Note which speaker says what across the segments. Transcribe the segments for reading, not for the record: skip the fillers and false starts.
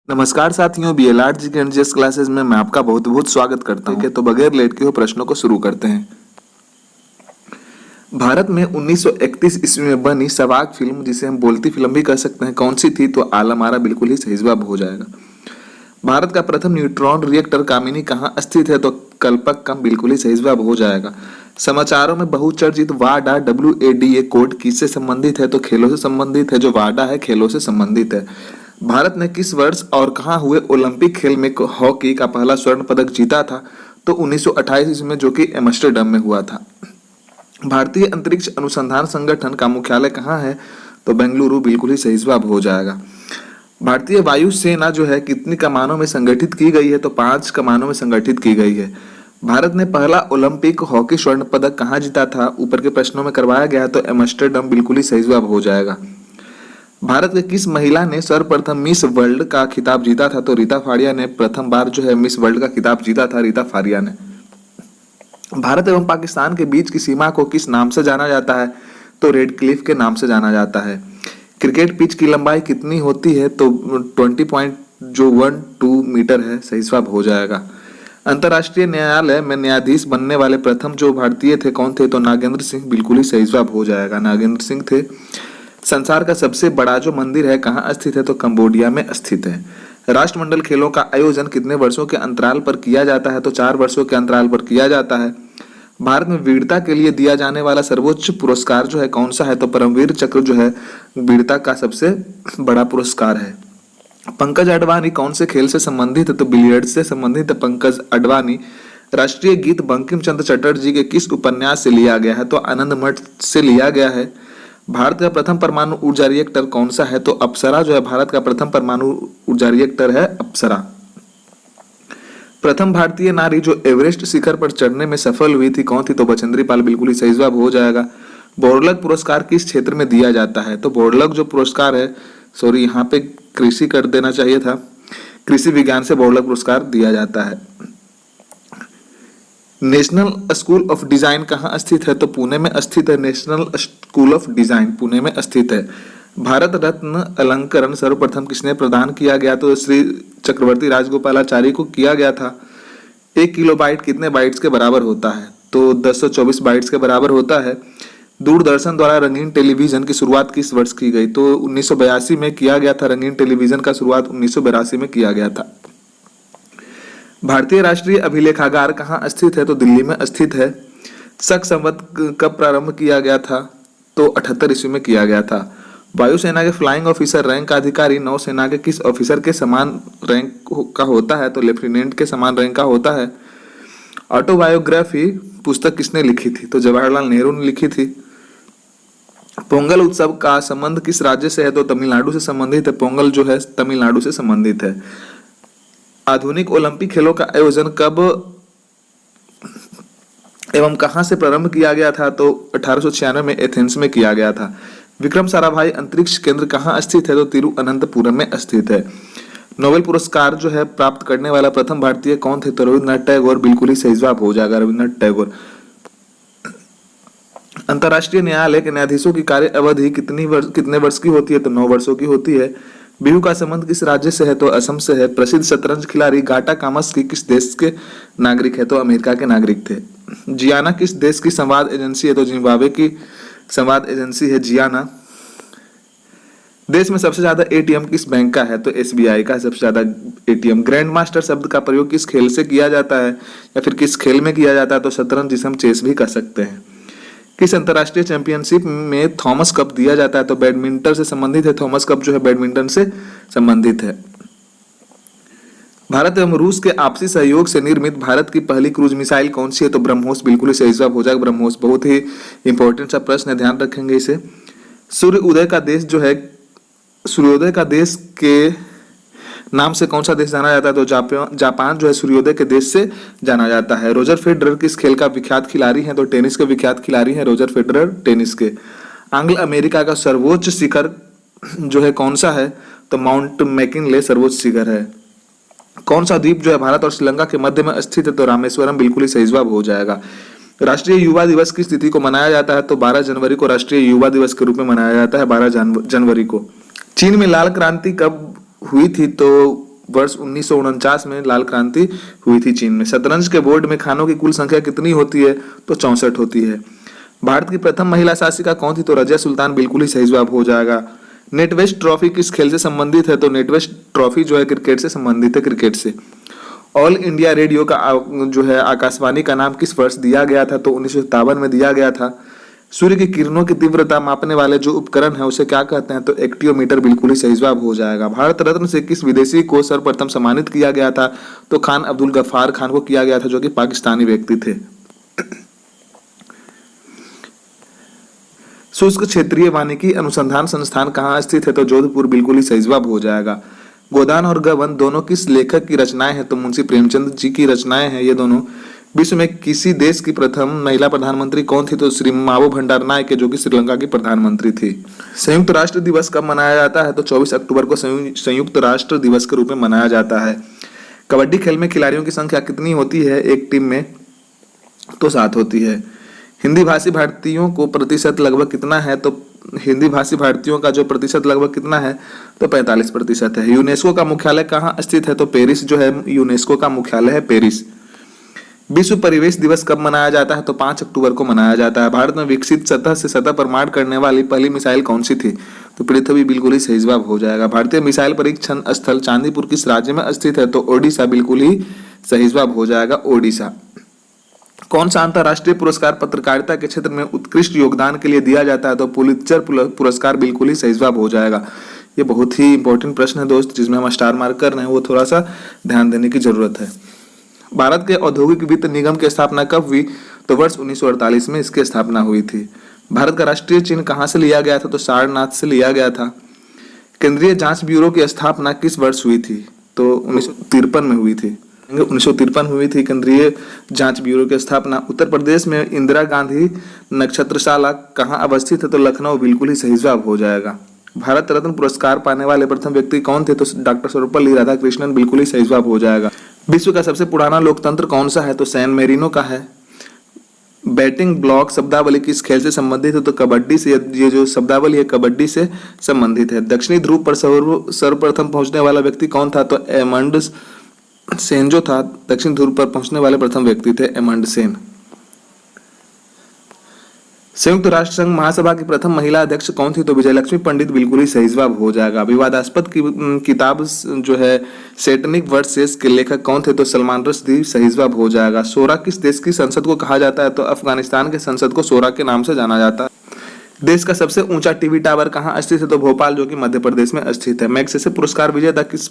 Speaker 1: नमस्कार साथियों, बीएलआर जी के एनजीएस क्लासेस में मैं आपका बहुत बहुत स्वागत करता हूं। तो बगैर लेट के हुए प्रश्नों को शुरू करते हैं। भारत में 1931 ईस्वी में बनी सवाग फिल्म, जिसे हम बोलती फिल्म भी कह सकते हैं, कौन सी थी? तो आलमारा बिल्कुल ही सही जवाब हो जाएगा। भारत का प्रथम न्यूट्रॉन रिएक्टर कामिनी कहाँ स्थित है? तो कल्पक्कम बिल्कुल ही सही जवाब हो जाएगा। समाचारों में बहुचर्चित वाडा WADA कोड किससे संबंधित है? तो खेलों से संबंधित है। जो वाडा है खेलों से संबंधित है। भारत ने किस वर्ष और कहाँ हुए ओलंपिक खेल में हॉकी का पहला स्वर्ण पदक जीता था? तो 1928 ईस्वी में, जो कि एम्स्टर्डम में हुआ था। भारतीय अंतरिक्ष अनुसंधान संगठन का मुख्यालय कहाँ है? तो बेंगलुरु बिल्कुल ही सही जवाब हो जाएगा। भारतीय वायुसेना जो है कितनी कमानों में संगठित की गई है? तो 5 कमानों में संगठित की गई है। भारत ने पहला ओलंपिक हॉकी स्वर्ण पदक कहाँ जीता था? ऊपर के प्रश्नों में करवाया गया, तो एम्स्टर्डम बिल्कुल ही सही जवाब हो जाएगा। भारत के किस महिला ने सर्वप्रथम मिस वर्ल्ड का खिताब जीता था? तो रीता फाड़िया ने प्रथम बार जो है मिस वर्ल्ड का खिताब जीता था, रीता फाड़िया ने। भारत एवं पाकिस्तान के बीच की सीमा को किस नाम से जाना जाता है? तो रेड क्लिफ के नाम से जाना जाता है। क्रिकेट पिच की लंबाई कितनी होती है? तो 20.12 मीटर है, सही जवाब हो जाएगा। अंतर्राष्ट्रीय न्यायालय में न्यायाधीश बनने वाले प्रथम जो भारतीय थे, कौन थे? तो नागेंद्र सिंह बिल्कुल ही सही जवाब हो जाएगा, नागेंद्र सिंह थे। संसार का सबसे बड़ा जो मंदिर है कहाँ स्थित है? तो कंबोडिया में स्थित है। राष्ट्रमंडल खेलों का आयोजन कितने वर्षों के अंतराल पर किया जाता है? तो 4 वर्षों के अंतराल पर किया जाता है। भारत में वीरता के लिए दिया जाने वाला सर्वोच्च पुरस्कार जो है कौन सा है? तो परमवीर चक्र जो है वीरता का सबसे बड़ा पुरस्कार है। पंकज अडवाणी कौन से खेल से संबंधित है? तो बिलियर्ड से संबंधित है पंकज अडवाणी। राष्ट्रीय गीत बंकिम चंद्र चटर्जी के किस उपन्यास से लिया गया है? तो आनंद मठ से लिया गया है। भारत का प्रथम परमाणु ऊर्जा रिएक्टर कौन सा है? तो अप्सरा जो है भारत का प्रथम परमाणु ऊर्जा रिएक्टर है, अप्सरा। प्रथम भारतीय नारी जो एवरेस्ट शिखर पर चढ़ने में सफल हुई थी, कौन थी? तो बचेंद्री पाल बिल्कुल ही सही जवाब हो जाएगा। बोरलग पुरस्कार किस क्षेत्र में दिया जाता है? तो बोरलग जो पुरस्कार है, सॉरी यहाँ पे कृषि कर देना चाहिए था, कृषि विज्ञान से बोरलग पुरस्कार दिया जाता है। नेशनल स्कूल ऑफ डिजाइन कहाँ स्थित है? तो पुणे में स्थित है। National school of design Pune में स्थित है। भारत रत्न अलंकरण सर्वप्रथम किसने प्रदान किया गया? तो श्री चक्रवर्ती राजगोपालाचारी को किया गया था। 1 किलोबाइट कितने बाइट्स के बराबर होता है? तो 1024 बाइट्स के बराबर होता है। दूरदर्शन द्वारा रंगीन टेलीविजन की शुरुआत किस वर्ष की गई? तो 1982 में किया गया था। रंगीन टेलीविजन का शुरुआत 1982 में किया गया था। भारतीय राष्ट्रीय अभिलेखागार कहाँ स्थित है? तो दिल्ली में स्थित है। शक संवत कब प्रारंभ किया गया था? तो 78 ईस्वी में किया गया था। वायुसेना के फ्लाइंग ऑफिसर रैंक का अधिकारी नौसेना के किस ऑफिसर के समान रैंक का होता है? तो लेफ्टिनेंट के समान रैंक का होता है। ऑटोबायोग्राफी पुस्तक किसने लिखी थी? तो जवाहरलाल नेहरू ने लिखी थी। पोंगल उत्सव का संबंध किस राज्य से है? तो तमिलनाडु से संबंधित है। पोंगल जो है तमिलनाडु से संबंधित है। आधुनिक ओलंपिक खेलों का आयोजन कब एवं कहां से प्रारंभ किया गया था? तो 1896 में एथेंस में किया गया था। विक्रम साराभाई अंतरिक्ष केंद्र कहाँ स्थित है? तो तिरुअनंतपुरम में स्थित है। नोबेल पुरस्कार जो है प्राप्त करने वाला प्रथम भारतीय कौन थे? तो रविन्द्रनाथ टैगोर बिल्कुल ही सही जवाब हो जाएगा, रविन्द्रनाथ टैगोर। अंतर्राष्ट्रीय न्यायालय के न्यायाधीशों की कार्य अवधि कितने वर्ष की होती है? तो 9 वर्षों की होती है। बिहू का संबंध किस राज्य से है? तो असम से है। प्रसिद्ध शतरंज खिलाड़ी गाटा कामस्की किस देश के नागरिक है? तो अमेरिका के नागरिक थे। जियाना किस देश की संवाद एजेंसी है? तो जिम्बाब्वे की संवाद एजेंसी है जियाना। देश में सबसे ज्यादा एटीएम किस बैंक का है? तो SBI का सबसे ज्यादा एटीएम। ग्रैंड मास्टर शब्द का प्रयोग किस खेल से किया जाता है या फिर किस खेल में किया जाता है? तो शतरंज, जिसे हम चेस भी कर सकते हैं। किस अंतर्राष्ट्रीय चैंपियनशिप में थॉमस कप दिया जाता है? तो बैडमिंटन से संबंधित है। थॉमस कप जो है बैडमिंटन से संबंधित है। भारत एवं रूस के आपसी सहयोग से निर्मित भारत की पहली क्रूज मिसाइल कौन सी है? तो ब्रह्मोस बिल्कुल ही सही जवाब हो जाएगा। ब्रह्मोस बहुत ही इंपॉर्टेंट सा प्रश्न है, ध्यान रखेंगे इसे। सूर्योदय का देश जो है, सूर्योदय का देश के नाम से कौन सा देश जाना जाता है? तो जापान जो है सूर्योदय के देश से जाना जाता है। रोजर फेडरर किस खेल का विख्यात खिलाड़ी हैं? तो टेनिस के विख्यात खिलाड़ी हैं रोजर फेडरर, टेनिस के। एंग्लो अमेरिका का सर्वोच्च शिखर जो है कौन सा है? तो माउंट मैकिनले सर्वोच्च शिखर है। कौन सा द्वीप जो है भारत और श्रीलंका के मध्य में स्थित है? तो रामेश्वरम बिल्कुल ही सही जवाब हो जाएगा। राष्ट्रीय युवा दिवस किस तिथि को मनाया जाता है? तो 12 जनवरी को राष्ट्रीय युवा दिवस के रूप में मनाया जाता है, 12 जनवरी को। चीन में लाल क्रांति कब हुई थी? तो वर्ष 1949 में लाल क्रांति हुई थी चीन में। शतरंज के बोर्ड में खानों की कुल संख्या कितनी होती है? तो 64 होती है। भारत की प्रथम महिला शासिका कौन थी? तो रजिया सुल्तान बिल्कुल ही सही जवाब हो जाएगा। नेटवेस्ट ट्रॉफी किस खेल से संबंधित है? तो नेटवेस्ट ट्रॉफी जो है क्रिकेट से संबंधित है, क्रिकेट से। ऑल इंडिया रेडियो का जो है आकाशवाणी का नाम किस वर्ष दिया गया था? तो 1957 में दिया गया था। सूर्य की किरणों की तीव्रता मापने वाले जो उपकरण है उसे क्या कहते हैं? तो एक्टियोमीटर बिल्कुल ही सही जवाब हो जाएगा। भारत रत्न से किस विदेशी को सर्वप्रथम सम्मानित किया गया था? तो खान अब्दुल गफ्फार खान को किया गया था, जो कि पाकिस्तानी व्यक्ति थे। शुष्क क्षेत्रीय वानिकी अनुसंधान संस्थान कहाँ स्थित है? तो जोधपुर बिल्कुल ही सही जवाब हो जाएगा। गोदान और गबन दोनों किस लेखक की रचनाएं हैं? तो मुंशी प्रेमचंद जी की रचनाएं हैं ये दोनों। विश्व में किसी देश की प्रथम महिला प्रधानमंत्री कौन थी? तो श्री मावो भंडारनायके, जो कि श्रीलंका की प्रधानमंत्री थी। संयुक्त राष्ट्र दिवस कब मनाया जाता है? तो 24 अक्टूबर को संयुक्त राष्ट्र दिवस के रूप में मनाया जाता है। कबड्डी खेल में खिलाड़ियों की संख्या कितनी होती है एक टीम में? तो 7 होती है। हिंदी भाषी भारतीयों को प्रतिशत लगभग कितना है? तो हिंदी भाषी भारतीयों का जो प्रतिशत लगभग कितना है? तो 45% है। यूनेस्को का मुख्यालय कहाँ स्थित है? तो पेरिस जो है यूनेस्को का मुख्यालय है, पेरिस। विश्व परिवेश दिवस कब मनाया जाता है? तो 5 अक्टूबर को मनाया जाता है। भारत में विकसित सतह से सतह पर मार करने वाली पहली मिसाइल कौन सी थी? तो पृथ्वी बिल्कुल ही सही जवाब हो जाएगा। भारतीय मिसाइल परीक्षण स्थल चांदीपुर किस राज्य में स्थित है? तो ओडिशा बिल्कुल ही सही जवाब हो जाएगा, ओडिशा। कौन सा अंतर्राष्ट्रीय पुरस्कार पत्रकारिता के क्षेत्र में उत्कृष्ट योगदान के लिए दिया जाता है? तो पुलित्जर पुरस्कार बिल्कुल ही सही जवाब हो जाएगा। ये बहुत ही इंपॉर्टेंट प्रश्न है दोस्त, जिसमें हम स्टार मार्क कर रहे हैं, वो थोड़ा सा ध्यान देने की जरूरत है। भारत के औद्योगिक वित्त निगम की स्थापना कब हुई? तो वर्ष 1948 में इसकी स्थापना हुई थी। भारत का राष्ट्रीय चिन्ह कहाँ से लिया गया था? तो सारनाथ से लिया गया था। केंद्रीय जांच ब्यूरो की स्थापना किस वर्ष हुई थी? तो 1953 में हुई थी। 1953 हुई थी केंद्रीय जांच ब्यूरो की स्थापना। उत्तर प्रदेश में इंदिरा गांधी नक्षत्रशाला कहाँ अवस्थित है? तो लखनऊ बिल्कुल ही सही जवाब हो जाएगा। भारत रत्न पुरस्कार पाने वाले प्रथम व्यक्ति कौन थे? तो डॉक्टर सर्वपल्ली राधाकृष्णन बिल्कुल ही सही जवाब हो जाएगा। विश्व का सबसे पुराना लोकतंत्र कौन सा है? तो सैन मेरिनो का है। बैटिंग ब्लॉक शब्दावली किस खेल से संबंधित है? तो कबड्डी से। ये जो शब्दावली है कबड्डी से संबंधित है। दक्षिणी ध्रुव पर सर्वप्रथम पहुंचने वाला व्यक्ति कौन था? तो एमंड सेन जो था दक्षिण ध्रुव पर पहुंचने वाले प्रथम व्यक्ति थे, एमंड सेन। संयुक्त राष्ट्र संघ महासभा की प्रथम महिला अध्यक्ष कौन थी? तो विजयलक्ष्मी पंडित बिल्कुल ही सही जवाब हो जाएगा। विवादास्पद किताब जो है सेटनिक वर्सेस के लेखक कौन थे? तो सलमान रश्दी सही जवाब हो जाएगा। सोरा किस देश की संसद को कहा जाता है? तो अफगानिस्तान के संसद को सोरा के नाम से जाना जाता है। देश का सबसे ऊंचा टीवी टावर कहाँ स्थित है? तो भोपाल, जो कि मध्य प्रदेश में स्थित है। मैग्सेसे पुरस्कार विजेता किस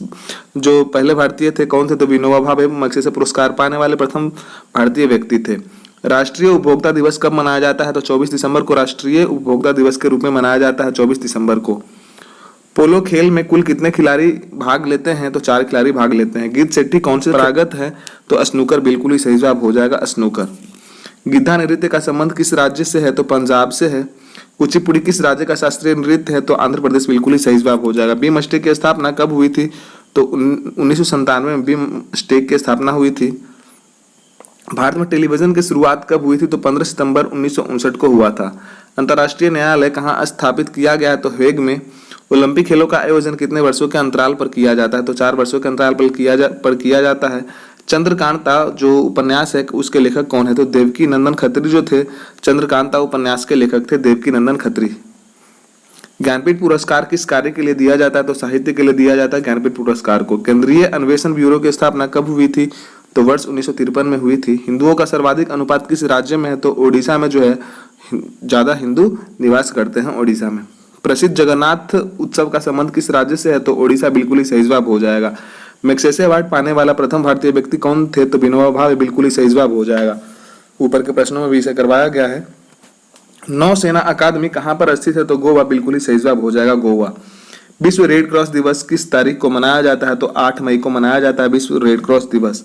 Speaker 1: जो पहले भारतीय थे कौन थे? तो विनोबा भावे मैग्सेसे पुरस्कार पाने वाले प्रथम भारतीय व्यक्ति थे। राष्ट्रीय उपभोक्ता दिवस कब मनाया जाता है? तो 24 दिसंबर को राष्ट्रीय उपभोक्ता दिवस के रूप में मनाया जाता है, 24 दिसंबर को। पोलो खेल में कुल कितने खिलाड़ी भाग लेते हैं? तो 4 खिलाड़ी भाग लेते हैं। गीत सेट्टी कौन से परागत है? तो स्नूकर बिल्कुल ही सही जवाब हो जाएगा, स्नूकर। गिद्धा नृत्य का संबंध किस राज्य से है? तो पंजाब से है। कुचिपुड़ी किस राज्य का शास्त्रीय नृत्य है? तो आंध्र प्रदेश बिल्कुल ही सही जवाब हो जाएगा। बीम स्टेक की स्थापना कब हुई थी? तो 1997 में बीम स्टेक की स्थापना हुई थी। भारत में टेलीविजन की शुरुआत कब हुई थी? तो 15 सितंबर 1959 को हुआ था। अंतर्राष्ट्रीय न्यायालय कहाँ स्थापित किया गया? तो हेग में। ओलंपिक खेलों का आयोजन कितने वर्षों के अंतराल पर किया जाता है? तो 4 वर्षों के अंतराल पर किया जाता है। चंद्रकांता जो उपन्यास है उसके लेखक कौन है? तो देवकी नंदन खत्री जो थे चंद्रकांता उपन्यास के लेखक थे, देवकी नंदन खत्री। ज्ञानपीठ पुरस्कार किस कार्य के लिए दिया जाता है? तो साहित्य के लिए दिया जाता है ज्ञानपीठ पुरस्कार को। केंद्रीय अन्वेषण ब्यूरो की स्थापना कब हुई थी? तो वर्ष 1953 में हुई थी। हिंदुओं का सर्वाधिक अनुपात किस राज्य में है? तो ओडिशा में जो है ज्यादा हिंदू निवास करते हैं, ओडिशा में। प्रसिद्ध जगन्नाथ उत्सव का संबंध किस राज्य से है? तो ओडिशा बिल्कुल ही सही जवाब हो जाएगा। मैग्सेसे अवार्ड पाने वाला प्रथम भारतीय व्यक्ति कौन थे? तो विनोबा भावे बिल्कुल ही सही जवाब हो जाएगा। ऊपर के प्रश्नों में भी इसे करवाया गया है। नौसेना अकादमी कहाँ पर स्थित है? तो गोवा बिल्कुल ही सही जवाब हो जाएगा, गोवा। विश्व रेड क्रॉस दिवस किस तारीख को मनाया जाता है? तो 8 मई को मनाया जाता है विश्व रेड क्रॉस दिवस।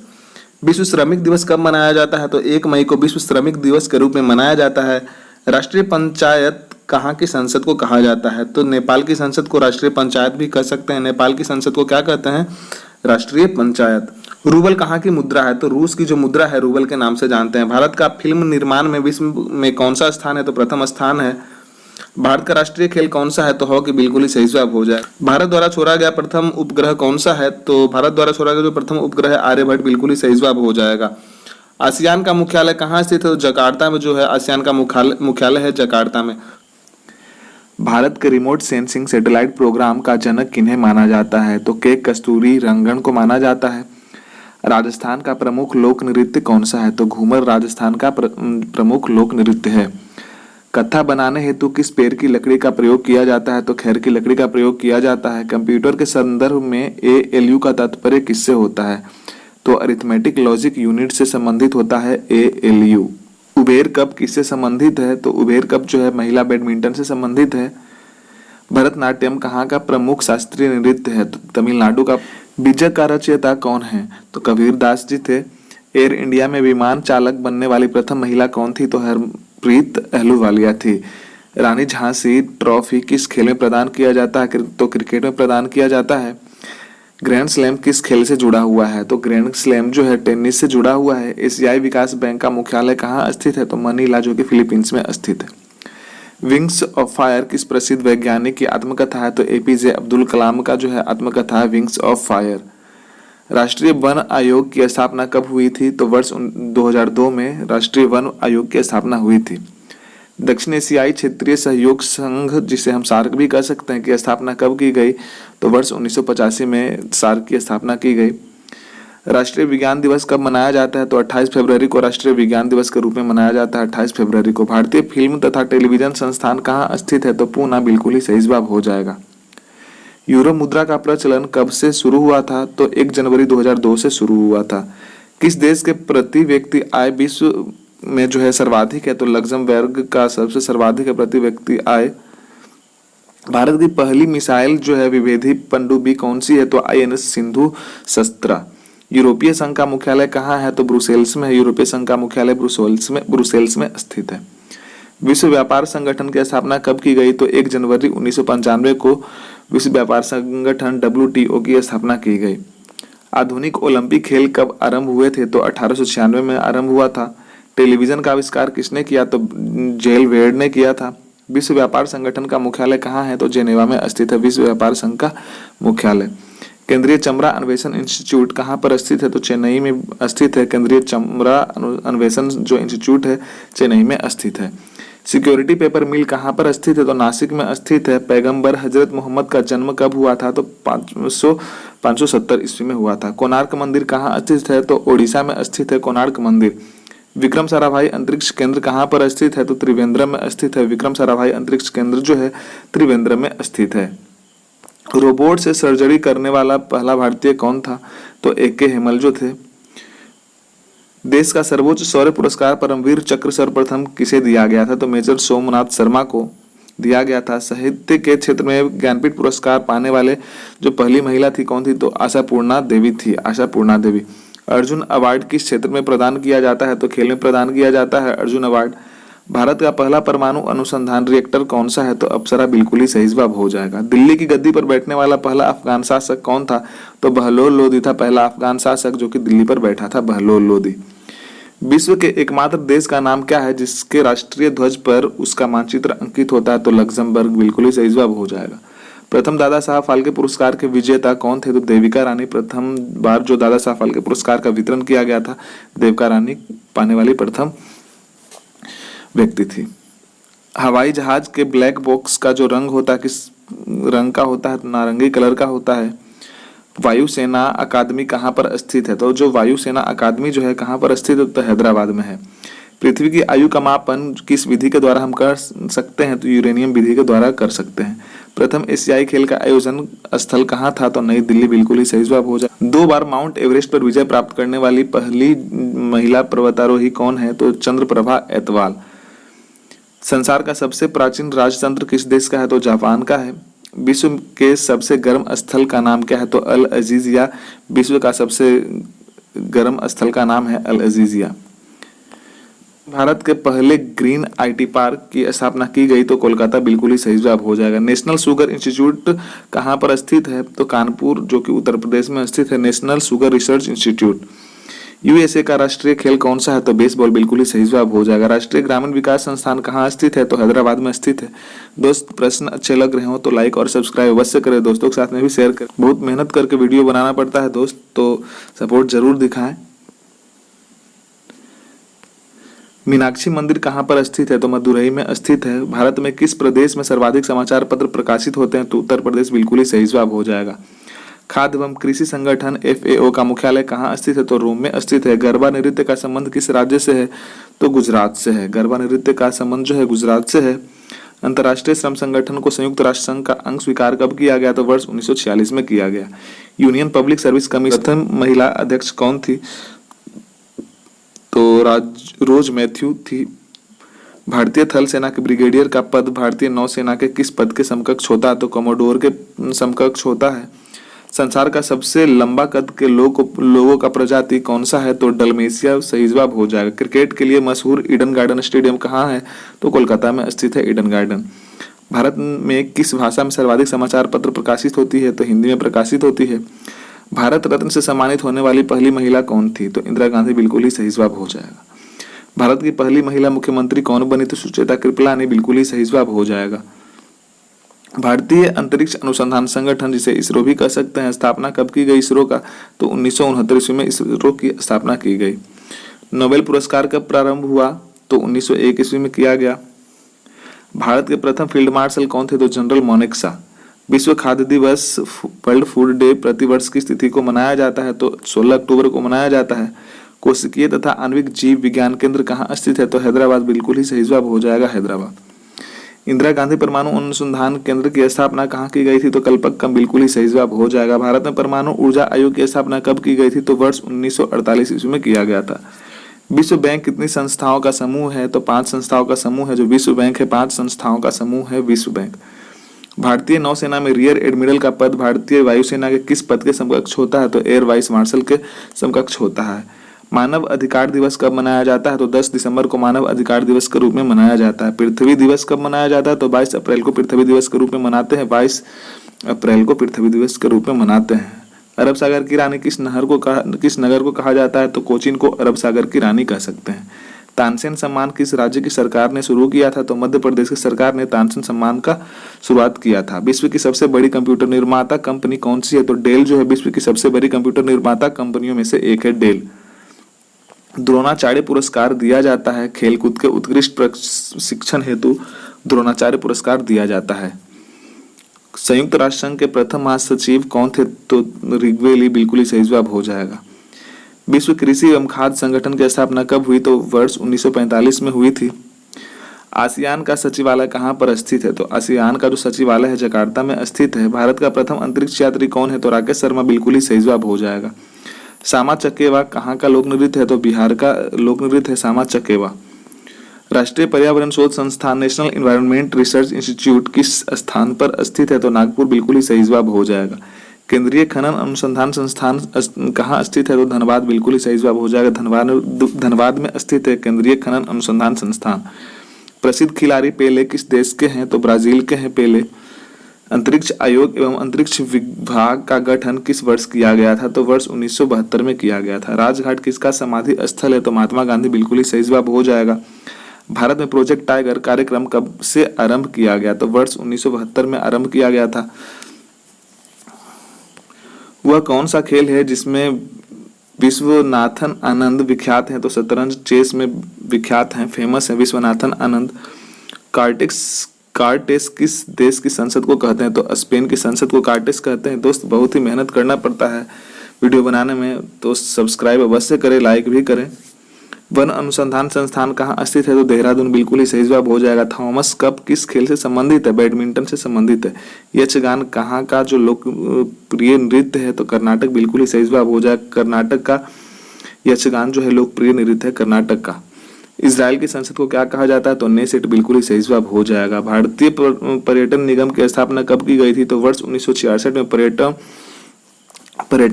Speaker 1: विश्व श्रमिक दिवस कब मनाया जाता है? तो 1 मई को विश्व श्रमिक दिवस के रूप में मनाया जाता है। राष्ट्रीय पंचायत कहाँ की संसद को कहा जाता है? तो नेपाल की संसद को राष्ट्रीय पंचायत भी कह सकते हैं। नेपाल की संसद को क्या कहते हैं? राष्ट्रीय पंचायत। रूबल कहाँ की मुद्रा है? तो रूस की जो मुद्रा है रूबल के नाम से जानते हैं। भारत का फिल्म निर्माण में विश्व में कौन सा स्थान है? तो प्रथम स्थान है। भारत का राष्ट्रीय खेल कौन सा है? तो हॉकी बिल्कुल ही सही जवाब हो जाए। भारत द्वारा छोड़ा गया प्रथम उपग्रह कौन सा है? तो भारत द्वारा छोड़ा गया जो प्रथम उपग्रह है आर्यभट्ट, बिल्कुल ही सही जवाब हो जाएगा। आसियान का मुख्यालय कहाँ स्थित है? तो जकार्ता में जो है आसियान का मुख्यालय है जकार्ता में। भारत के रिमोट सेंसिंग सैटेलाइट प्रोग्राम का जनक किन्हें माना जाता है? तो के कस्तूरी रंगन को माना जाता है। राजस्थान का प्रमुख लोक नृत्य कौन सा है? तो घूमर राजस्थान का प्रमुख लोक नृत्य है। कत्था बनाने हेतु किस पेड़ की लकड़ी का प्रयोग किया जाता है? तो खैर की लकड़ी का प्रयोग किया जाता है। कंप्यूटर के संदर्भ में ALU का तात्पर्य किससे होता है? तो अरिथमेटिक लॉजिक यूनिट से संबंधित होता है ALU। उबेर कप किससे संबंधित है? तो उबेर कप जो है महिला बैडमिंटन से संबंधित है। भरतनाट्यम कहाँ का प्रमुख शास्त्रीय नृत्य है? तो तमिलनाडु का। बीजक का रचयिता कौन है? तो कबीर दास जी थे। एयर इंडिया में विमान चालक बनने वाली प्रथम महिला कौन थी? तो हरप्रीत अहलूवालिया थी। रानी झांसी ट्रॉफी किस खेल में प्रदान किया जाता है? तो क्रिकेट में प्रदान किया जाता है। ग्रैंड स्लैम किस खेल से जुड़ा हुआ है? तो ग्रैंड स्लैम जो है टेनिस से जुड़ा हुआ है। एशियाई विकास बैंक का मुख्यालय कहाँ स्थित है? तो मनीला, जो कि फिलीपींस में स्थित है। विंग्स ऑफ फायर किस प्रसिद्ध वैज्ञानिक की आत्मकथा है? तो APJ अब्दुल कलाम का जो है आत्मकथा है विंग्स ऑफ फायर। राष्ट्रीय वन आयोग की स्थापना कब हुई थी? तो वर्ष 2002 में राष्ट्रीय वन आयोग की स्थापना हुई थी। दक्षिण एशियाई क्षेत्रीय सहयोग संघ, जिसे हम सार्क भी कह सकते हैं, की स्थापना कब की गई? तो वर्ष 1985 में सार्क की स्थापना की गई। राष्ट्रीय विज्ञान दिवस कब मनाया जाता है? तो 28 फरवरी को राष्ट्रीय विज्ञान दिवस के रूप में मनाया जाता है, 28 फरवरी को। भारतीय फिल्म तथा टेलीविजन संस्थान कहाँ स्थित है? तो पूना, बिल्कुल ही सही जवाब हो जाएगा। यूरो मुद्रा का प्रचलन कब से शुरू हुआ था? तो 1 जनवरी 2002 से शुरू हुआ था। किस देश के प्रति व्यक्ति आय विश्व में जो है सर्वाधिक है? तो लग्जमबर्ग का सबसे सर्वाधिक है प्रति व्यक्ति आय। भारत की पहली मिसाइल जो है विभेदी पनडुब्बी कौन सी है? तो INS सिंधु शस्त्रा। यूरोपीय संघ का मुख्यालय कहाँ है? तो ब्रुसेल्स में है। यूरोपीय संघ का मुख्यालय ब्रुसेल्स में स्थित है। विश्व व्यापार संगठन की स्थापना कब की गई? तो 1 जनवरी 1995 को विश्व व्यापार संगठन WTO की स्थापना की गई। आधुनिक ओलंपिक खेल कब आरंभ हुए थे? तो 1896 में आरंभ हुआ था। टेलीविजन का आविष्कार किसने किया? तो जेल वेयर ने किया था। विश्व व्यापार संगठन का मुख्यालय कहाँ है? तो जेनेवा में स्थित है विश्व व्यापार संघ का मुख्यालय। केंद्रीय चमड़ा अन्वेषण इंस्टीट्यूट कहाँ पर स्थित है? तो चेन्नई में स्थित है। केंद्रीय चमड़ा अन्वेषण जो इंस्टीट्यूट है चेन्नई में स्थित है। सिक्योरिटी पेपर मिल कहाँ पर स्थित है? तो नासिक में स्थित है। पैगंबर हजरत मोहम्मद का जन्म कब हुआ था? तो 570 ईस्वी में हुआ था। कोणार्क मंदिर कहाँ स्थित है? तो ओडिशा में स्थित है कोणार्क मंदिर। विक्रम साराभाई अंतरिक्ष केंद्र कहाँ पर स्थित है? तो त्रिवेंद्रम में स्थित है। विक्रम साराभाई अंतरिक्ष केंद्र जो है त्रिवेंद्रम में स्थित है। रोबोट से सर्जरी करने वाला पहला भारतीय कौन था? तो AK हेमल जो थे। देश का सर्वोच्च शौर्य पुरस्कार परमवीर चक्र सर्वप्रथम किसे दिया गया था? तो मेजर सोमनाथ शर्मा को दिया गया था। साहित्य के क्षेत्र में ज्ञानपीठ पुरस्कार पाने वाले जो पहली महिला थी कौन थी? तो आशापूर्णा देवी थी। आशापूर्णा देवी। अर्जुन अवार्ड किस क्षेत्र में प्रदान किया जाता है? तो खेल में प्रदान किया जाता है अर्जुन अवार्ड। भारत का पहला परमाणु अनुसंधान रिएक्टर कौन सा है? तो अप्सरा, बिल्कुल ही सही जवाब हो जाएगा। दिल्ली की गद्दी पर बैठने वाला पहला अफगान शासक कौन था? तो बहलोल लोदी था पहला अफगान शासक जो कि दिल्ली पर बैठा था, बहलोल लोदी। विश्व के एकमात्र देश का नाम क्या है जिसके राष्ट्रीय ध्वज पर उसका मानचित्र अंकित होता है? तो लग्जमबर्ग, बिल्कुल ही सही जवाब हो जाएगा। प्रथम दादा साहब फाल्के पुरस्कार के विजेता कौन थे? तो देविका रानी। प्रथम बार जो दादा साहब फाल्के पुरस्कार का वितरण किया गया था देविका रानी पाने वाली प्रथम व्यक्ति थी। हवाई जहाज के ब्लैक बॉक्स का जो रंग होता है किस रंग का होता है? तो नारंगी कलर का होता है। वायुसेना अकादमी कहाँ पर स्थित है? तो जो वायुसेना अकादमी जो है कहाँ पर स्थित है? तो हैदराबाद में है। पृथ्वी की आयु का मापन किस विधि के द्वारा हम कर सकते हैं? तो यूरेनियम विधि के द्वारा कर सकते हैं। प्रथम एशियाई खेल का आयोजन स्थल कहाँ था? तो नई दिल्ली, बिल्कुल ही सही जवाब हो जाए। 2 बार माउंट एवरेस्ट पर विजय प्राप्त करने वाली पहली महिला पर्वतारोही कौन है? तो चंद्रप्रभा एतवाल। संसार का सबसे प्राचीन राजतंत्र किस देश का है? तो जापान का है। विश्व के सबसे गर्म स्थल का नाम क्या है? तो अल अजीजिया। विश्व का सबसे गर्म स्थल का नाम है अल अजीजिया। भारत के पहले ग्रीन IT पार्क की स्थापना की गई? तो कोलकाता, बिल्कुल ही सही जवाब हो जाएगा। नेशनल शुगर इंस्टीट्यूट कहाँ पर स्थित है? तो कानपुर, जो कि उत्तर प्रदेश में स्थित है national sugar research institute. USA का राष्ट्रीय खेल कौन सा है? तो बेसबॉल बिल्कुल ही सही जवाब हो जाएगा। राष्ट्रीय ग्रामीण विकास संस्थान कहाँ स्थित है? तो हैदराबाद में स्थित है। दोस्त प्रश्न अच्छे लग रहे हो तो लाइक और सब्सक्राइब अवश्य करें, दोस्तों के साथ में भी शेयर करें। बहुत मेहनत करके वीडियो बनाना पड़ता है दोस्त, तो सपोर्ट जरूर दिखाएं। मीनाक्षी मंदिर कहाँ पर स्थित है? तो मदुरई में स्थित है। भारत में किस प्रदेश में सर्वाधिक समाचार पत्र प्रकाशित होते हैं? तो उत्तर प्रदेश बिल्कुल ही सही जवाब हो जाएगा। खाद्य एवं कृषि संगठन FAO का मुख्यालय कहाँ स्थित है? तो रोम में स्थित है। गरबा नृत्य का संबंध किस राज्य से है? तो गुजरात से है। गरबा नृत्य का संबंध जो है गुजरात से है। अंतर्राष्ट्रीय श्रम संगठन को संयुक्त राष्ट्र संघ का अंग स्वीकार कब किया गया? तो वर्ष 1946 में किया गया। यूनियन पब्लिक सर्विस कमीशन प्रथम महिला अध्यक्ष कौन थी? तो रोज मैथ्यू थी। भारतीय थल सेना के ब्रिगेडियर का पद भारतीय नौसेना के किस पद के समकक्ष होता है? तो कमोडोर के समकक्ष होता है। संसार का सबसे लंबा कद के लोगों का प्रजाति कौन सा है? तो डलमेशिया सही जवाब हो जाएगा। क्रिकेट के लिए मशहूर ईडन गार्डन स्टेडियम कहाँ है? तो कोलकाता में स्थित है ईडन गार्डन। भारत में किस भाषा में सर्वाधिक समाचार पत्र प्रकाशित होती है? तो हिंदी में प्रकाशित होती है। भारत रत्न से सम्मानित होने वाली पहली महिला कौन थी? तो इंदिरा गांधी बिल्कुल ही सही जवाब हो जाएगा। भारत की पहली महिला मुख्यमंत्री कौन बनी? तो सुचेता कृपलानी बिल्कुल ही सही जवाब हो जाएगा। भारतीय अंतरिक्ष अनुसंधान संगठन, जिसे इसरो भी कह सकते हैं, स्थापना कब की गई इसरो का? तो 1969 ईस्वी में इसरो की स्थापना की गई। नोबेल पुरस्कार कब प्रारंभ हुआ? तो 1901 ईस्वी में किया गया। भारत के प्रथम फील्ड मार्शल कौन थे? तो जनरल मोनेक्सा। विश्व खाद्य दिवस वर्ल्ड फूड डे प्रतिवर्ष की तिथि को मनाया जाता है? तो 16 अक्टूबर को मनाया जाता है। कोशिकीय तथा आणविक जीव विज्ञान केंद्र कहाँ स्थित है? तो हैदराबाद बिल्कुल ही सही जवाब हो जाएगा, हैदराबाद। इंदिरा गांधी परमाणु अनुसंधान केंद्र की स्थापना कहाँ की गई थी? तो कलपक्कम बिल्कुल ही सही जवाब हो जाएगा। भारत में परमाणु ऊर्जा आयोग की स्थापना कब की गई थी? तो वर्ष 1948 ईस्वी में किया गया था। विश्व बैंक कितनी संस्थाओं का समूह है? तो 5 संस्थाओं का समूह है जो विश्व बैंक है। 5 संस्थाओं का समूह है विश्व बैंक। भारतीय नौसेना में रियर एडमिरल का पद भारतीय वायुसेना के किस पद के समकक्ष होता है? तो एयर वाइस मार्शल के समकक्ष होता है। मानव अधिकार दिवस कब मनाया जाता है? तो 10 दिसंबर को मानव अधिकार दिवस के रूप में मनाया जाता है। पृथ्वी दिवस कब मनाया जाता है? तो 22 अप्रैल को पृथ्वी दिवस के रूप में मनाते हैं। 22 अप्रैल को पृथ्वी दिवस के रूप में मनाते हैं। अरब सागर की रानी किस नगर को कहा जाता है? तो कोचीन को अरब सागर की रानी कह सकते हैं। तानसेन सम्मान किस राज्य की सरकार ने शुरू किया था? तो मध्य प्रदेश की सरकार ने तानसेन सम्मान का शुरुआत किया था। विश्व की सबसे बड़ी कंप्यूटर निर्माता कंपनी कौन सी है? तो डेल जो है विश्व की सबसे बड़ी कंप्यूटर निर्माता कंपनियों में से एक है, डेल। द्रोणाचार्य पुरस्कार दिया जाता है खेलकूद के उत्कृष्ट प्रशिक्षण हेतु द्रोणाचार्य पुरस्कार दिया जाता है। संयुक्त राष्ट्र संघ के प्रथम महासचिव कौन थे? तो ऋग्वेली बिल्कुल ही सही जवाब हो जाएगा। विश्व कृषि एवं खाद्य संगठन की स्थापना कब हुई? तो वर्ष 1945 में हुई थी। आसियान का सचिवालय कहाँ पर स्थित है? तो आसियान का जो सचिवालय है जकार्ता में स्थित है। भारत का प्रथम अंतरिक्ष यात्री कौन है? तो राकेश शर्मा बिल्कुल ही सही जवाब हो जाएगा। सामा चकेवा कहाँ का लोक नृत्य है? तो बिहार का लोक नृत्य है सामा चकेवा। राष्ट्रीय पर्यावरण शोध संस्थान नेशनल एनवायरनमेंट रिसर्च इंस्टीट्यूट किस स्थान पर स्थित है? तो नागपुर बिल्कुल ही सही जवाब हो जाएगा। केंद्रीय खनन अनुसंधान संस्थान कहाँ स्थित है? तो धनबाद बिल्कुल ही सही जवाब हो जाएगा। धनबाद में स्थित है केंद्रीय खनन अनुसंधान संस्थान। प्रसिद्ध खिलाड़ी पेले किस देश के हैं? तो ब्राजील के हैं पेले। अंतरिक्ष आयोग एवं अंतरिक्ष विभाग का गठन किस वर्ष किया गया था? तो वर्ष 1972 में किया गया था। राजघाट किसका समाधि स्थल है? तो महात्मा गांधी बिल्कुल ही सही जवाब हो जाएगा। भारत में प्रोजेक्ट टाइगर कार्यक्रम कब से आरंभ किया गया? तो वर्ष 1972 में आरंभ किया गया था। वह कौन सा खेल है जिसमें विश्वनाथन आनंद विख्यात हैं? तो शतरंज चेस में विख्यात हैं, फेमस है विश्वनाथन आनंद। कार्टेस किस देश की संसद को कहते हैं? तो स्पेन की संसद को कार्टेस कहते हैं। दोस्त बहुत ही मेहनत करना पड़ता है वीडियो बनाने में, तो सब्सक्राइब अवश्य करें, लाइक भी करें। वन अनुसंधान संस्थान कहाँ स्थित है? तो देहरादून बिल्कुल ही सही जवाब हो जाएगा। थॉमस कप किस खेल से संबंधित है? बैडमिंटन से संबंधित है। यक्षगान कहाँ का जो लोकप्रिय नृत्य है? तो कर्नाटक बिल्कुल ही सही जवाब हो जाएगा। कर्नाटक का यक्षगान जो है लोकप्रिय नृत्य है कर्नाटक का। इजराइल की संसद को क्या कहा जाता है? तो नेसेट बिल्कुल ही सही जवाब हो जाएगा। भारतीय पर्यटन निगम की स्थापना कब की गई थी? तो वर्ष 1966 में पर्यटन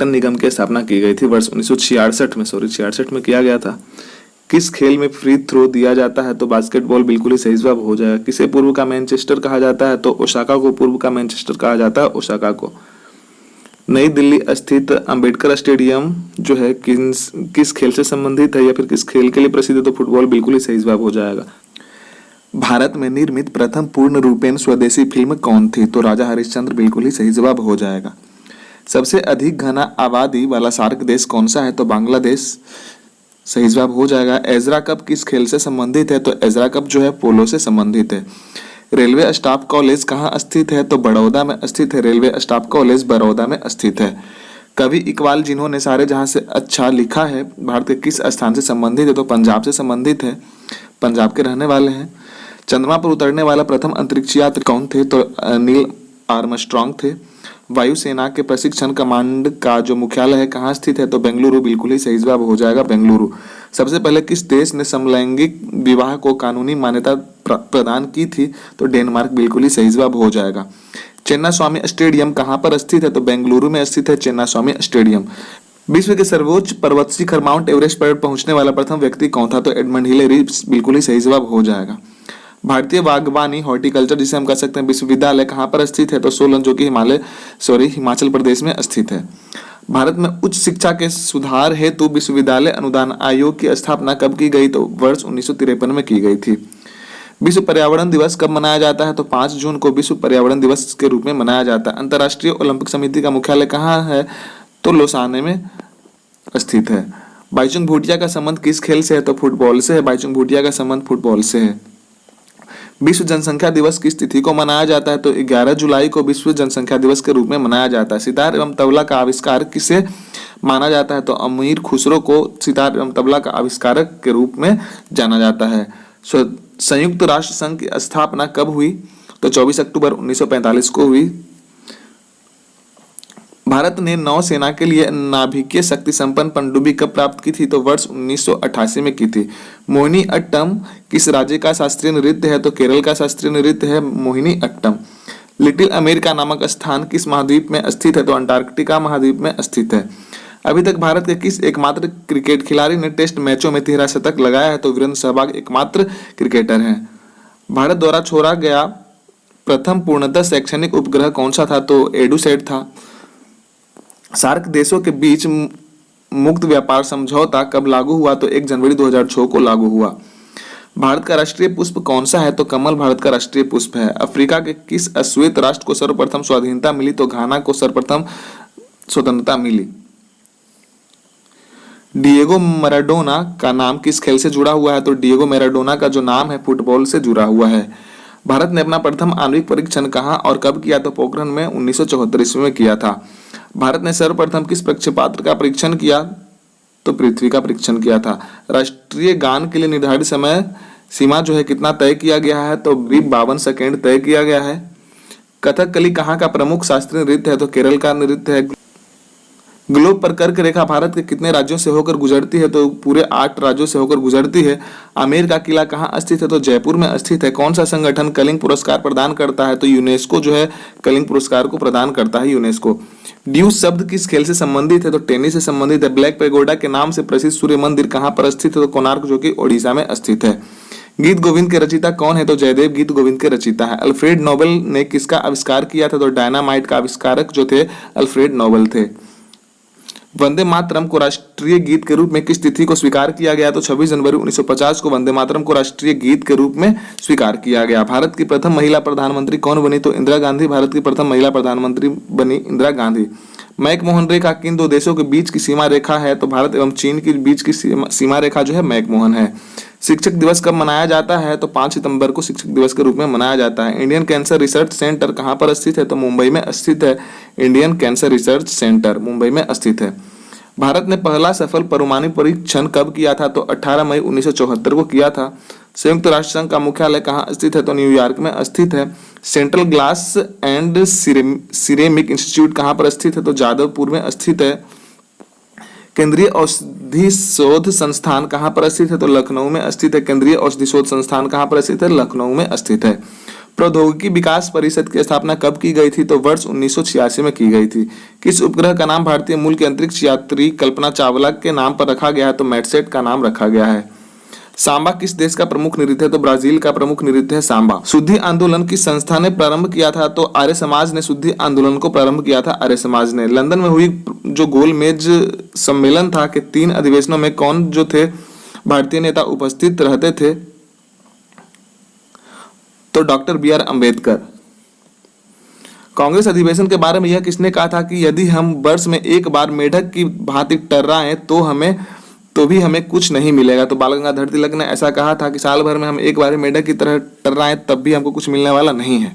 Speaker 1: निगम की स्थापना की गई थी। वर्ष 1966 में किया गया था। किस खेल में फ्री थ्रो दिया जाता है? तो बास्केटबॉल बिल्कुल ही सही जवाब हो जाएगा। किसे पूर्व का मैनचेस्टर कहा जाता है? तो ओसाका को पूर्व का मैनचेस्टर कहा जाता है, ओसाका को। नई दिल्ली स्थित अंबेडकर स्टेडियम जो है किस खेल से संबंधित है या फिर किस खेल के लिए प्रसिद्ध है? तो फुटबॉल बिल्कुल ही सही जवाब हो जाएगा। भारत में निर्मित प्रथम पूर्ण रूपेण स्वदेशी फिल्म कौन थी? तो राजा हरिश्चंद्र बिल्कुल ही सही जवाब हो जाएगा। सबसे अधिक घना आबादी वाला सार्क देश कौन सा है? तो बांग्लादेश सही जवाब हो जाएगा। एजरा कप किस खेल से संबंधित है? तो एजरा कप जो है पोलो से संबंधित है। रेलवे स्टाफ कॉलेज कहाँ स्थित है? तो बड़ौदा में स्थित है। रेलवे स्टाफ कॉलेज बड़ौदा में स्थित है। कवि इकबाल जिन्होंने सारे जहां से अच्छा लिखा है भारत के किस स्थान से संबंधित है? तो पंजाब से संबंधित है, पंजाब के रहने वाले हैं। चंद्रमा पर उतरने वाला प्रथम अंतरिक्ष यात्री कौन थे? तो नील आर्मस्ट्रॉन्ग थे। वायुसेना के प्रशिक्षण कमांड का जो मुख्यालय है कहाँ स्थित है? तो बेंगलुरु बिल्कुल ही सही जवाब हो जाएगा, बेंगलुरु। सबसे पहले किस देश ने समलैंगिक विवाह को कानूनी मान्यता प्रदान की थी? तो डेनमार्क बिल्कुल ही सही जवाब हो जाएगा। चेन्नास्वामी स्टेडियम कहाँ पर स्थित है? तो बेंगलुरु में स्थित है चेन्नास्वामी स्टेडियम। विश्व के सर्वोच्च पर्वत शिखर माउंट एवरेस्ट पर पहुंचने वाला प्रथम व्यक्ति कौन था? तो एडमंड हिलेरी बिल्कुल ही सही जवाब हो जाएगा। भारतीय बागवानी हॉर्टिकल्चर जिसे हम कह सकते हैं विश्वविद्यालय कहाँ पर स्थित है? तो सोलन जो कि हिमाचल प्रदेश में स्थित है। भारत में उच्च शिक्षा के सुधार हेतु विश्वविद्यालय अनुदान आयोग की स्थापना कब की गई? तो वर्ष 1953 में की गई थी। विश्व पर्यावरण दिवस कब मनाया जाता है? तो 5 जून को विश्व पर्यावरण दिवस के रूप में मनाया जाता है। अंतर्राष्ट्रीय ओलंपिक समिति का मुख्यालय कहाँ है? तो लोसाने में स्थित है। बाईचुंग भूटिया का संबंध किस खेल से है? तो फुटबॉल से है। बाईचुंग भूटिया का संबंध फुटबॉल से है। विश्व जनसंख्या दिवस किस तिथि को मनाया जाता है? तो 11 जुलाई को विश्व जनसंख्या दिवस के रूप में मनाया जाता है। सितार एवं तबला का आविष्कार किसे माना जाता है? तो अमीर खुसरो को सितार एवं तबला का आविष्कारक के रूप में जाना जाता है। संयुक्त राष्ट्र संघ की स्थापना कब हुई? तो 24 अक्टूबर 1945 को हुई। भारत ने नौसेना के लिए नाभिकीय शक्ति संपन्न पनडुब्बी कब प्राप्त की थी? तो वर्ष 1988 में की थी। मोहिनी अट्टम किस राज्य का शास्त्रीय नृत्य है? तो केरल का शास्त्रीय नृत्य है मोहिनी अट्टम। लिटिल अमेरिका नामक स्थान किस महाद्वीप में स्थित है? तो अंटार्कटिका महाद्वीप में स्थित है। अभी तक भारत के किस एकमात्र क्रिकेट खिलाड़ी ने टेस्ट मैचों में 13 शतक लगाया है? तो वीरेंद्र सहवाग एकमात्र क्रिकेटर हैं। भारत द्वारा छोड़ा गया प्रथम पूर्णतः शैक्षणिक उपग्रह कौन सा था? तो एडुसैट था। सार्क देशों के बीच मुक्त व्यापार समझौता कब लागू हुआ? तो 1 जनवरी 2006 को लागू हुआ। भारत का राष्ट्रीय पुष्प कौन सा है? तो कमल भारत का राष्ट्रीय पुष्प है। अफ्रीका के किस श्वेत राष्ट्र को सर्वप्रथम स्वाधीनता मिली? तो घाना को सर्वप्रथम स्वतंत्रता मिली। डिएगो मैराडोना का नाम किस खेल से जुड़ा हुआ है? तो डिएगो मैराडोना का जो नाम है फुटबॉल से जुड़ा हुआ है। भारत ने अपना प्रथम आणविक परीक्षण कहाँ और कब किया? तो पोखरण में 1974 ईस्वी में किया था। भारत ने सर्वप्रथम किस प्रक्षेपास्त्र का परीक्षण किया? तो पृथ्वी का परीक्षण किया था। राष्ट्रीय गान के लिए निर्धारित समय सीमा जो है कितना तय किया गया है? तो 52 सेकेंड तय किया गया है। कथकली कहाँ का प्रमुख शास्त्रीय नृत्य है? तो केरल का नृत्य है। ग्लोब पर कर्क रेखा भारत के कितने राज्यों से होकर गुजरती है? तो पूरे 8 राज्यों से होकर गुजरती है। आमेर का किला कहाँ स्थित है? तो जयपुर में स्थित है। कौन सा संगठन कलिंग पुरस्कार प्रदान करता है? तो यूनेस्को जो है कलिंग पुरस्कार को प्रदान करता है, यूनेस्को। ड्यूस शब्द किस खेल से संबंधित है? तो टेनिस से संबंधित है। ब्लैक पेगोडा के नाम से प्रसिद्ध सूर्य मंदिर कहाँ पर स्थित है? तो कोणार्क जो कि ओडिशा में स्थित है। गीत गोविंद के रचयिता कौन है? तो जयदेव गीत गोविंद के रचयिता है। अल्फ्रेड नोबेल ने किसका आविष्कार किया था? तो डायनामाइट का आविष्कारक जो थे अल्फ्रेड नोबेल थे। वंदे मातरम को राष्ट्रीय गीत के रूप में किस तिथि को स्वीकार किया गया? तो 26 जनवरी 1950 को वंदे मातरम को राष्ट्रीय गीत के रूप में स्वीकार किया गया। भारत की प्रथम महिला प्रधानमंत्री कौन बनी? तो इंदिरा गांधी भारत की प्रथम महिला प्रधानमंत्री बनी, इंदिरा गांधी। मैकमोहन रेखा किन 2 देशों के बीच की सीमा रेखा है? तो भारत एवं चीन के बीच की सीमा रेखा जो है मैकमोहन है। शिक्षक दिवस कब मनाया जाता है? तो 5 सितंबर को शिक्षक दिवस के रूप में मनाया जाता है। इंडियन कैंसर रिसर्च सेंटर कहाँ पर स्थित है? तो मुंबई में स्थित है। Indian cancer research centre Mumbai में स्थित है। भारत ने पहला सफल परमाणु परीक्षण कब किया था? तो 18 मई 1974 को किया था। संयुक्त राष्ट्र संघ का मुख्यालय कहाँ स्थित है? तो न्यूयॉर्क में स्थित है। Central glass and ceramic institute कहाँ पर स्थित है? तो जादवपुर में स्थित है। केंद्रीय औषधि शोध संस्थान कहाँ पर स्थित है? तो लखनऊ में स्थित है। केंद्रीय औषधि शोध संस्थान कहाँ पर स्थित है? लखनऊ में स्थित है। प्रौद्योगिकी विकास परिषद की स्थापना कब की गई थी? तो वर्ष 1986 में की गई थी। किस उपग्रह का नाम भारतीय मूल के अंतरिक्ष यात्री कल्पना चावला के नाम पर रखा गया है? तो मैटसेट का नाम रखा गया है। सांबा किस देश का प्रमुख नृत्य है? तो ब्राजील का प्रमुख नृत्य है सांबा। शुद्धि आंदोलन किस संस्था ने प्रारंभ किया था? तो आर्य समाज ने शुद्धि आंदोलन को प्रारंभ किया था, आर्य समाज ने। लंदन में हुई जो गोलमेज सम्मेलन था के 3 अधिवेशनों में कौन जो थे भारतीय नेता उपस्थित रहते थे? तो doctor B R Ambedkar. Congress अधिवेशन के बारे में यह किसने कहा था कि यदि हम वर्ष में एक बार मेढक की भांति टर्राएं तो भी हमें कुछ नहीं मिलेगा। तो बाल गंगाधर तिलक ने ऐसा कहा था कि साल भर में हम एक बार मेढक की तरह टर्राएं तब भी हमको कुछ मिलने वाला नहीं है।